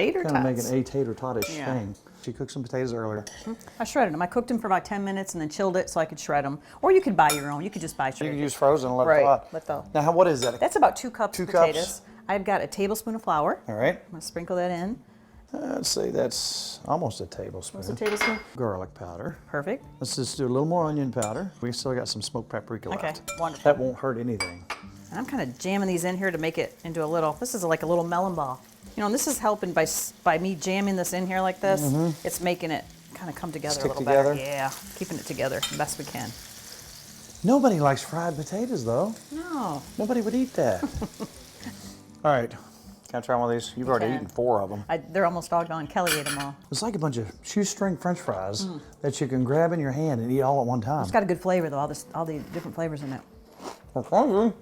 Tater tots. Kind of make an tater tot-ish thing. She cooked some potatoes earlier. I shredded them. I cooked them for about 10 minutes and then chilled it so I could shred them. Or you could buy your own. You could just buy shredded. You can use frozen and let it thaw. Let thaw. Now, what is that? That's about 2 cups of potatoes. Cups. I've got a tablespoon of flour. All right. I'm going to sprinkle that in. Let's see, that's almost a tablespoon. What's a tablespoon? Garlic powder. Perfect. Let's just do a little more onion powder. We still got some smoked paprika left. Okay, wonderful. That won't hurt anything. And I'm kind of jamming these in here to make it into a little, this is like a little melon ball. You know, and this is helping by me jamming this in here like this. It's making it kind of come together a little better. Yeah, keeping it together the best we can. Nobody likes fried potatoes, though. No. Nobody would eat that. All right. Can I try one of these? You've already eaten 4 of them. They're almost all gone. Kelly ate them all. It's like a bunch of shoestring French fries that you can grab in your hand and eat all at one time. It's got a good flavor, though, all the different flavors in it. Okay.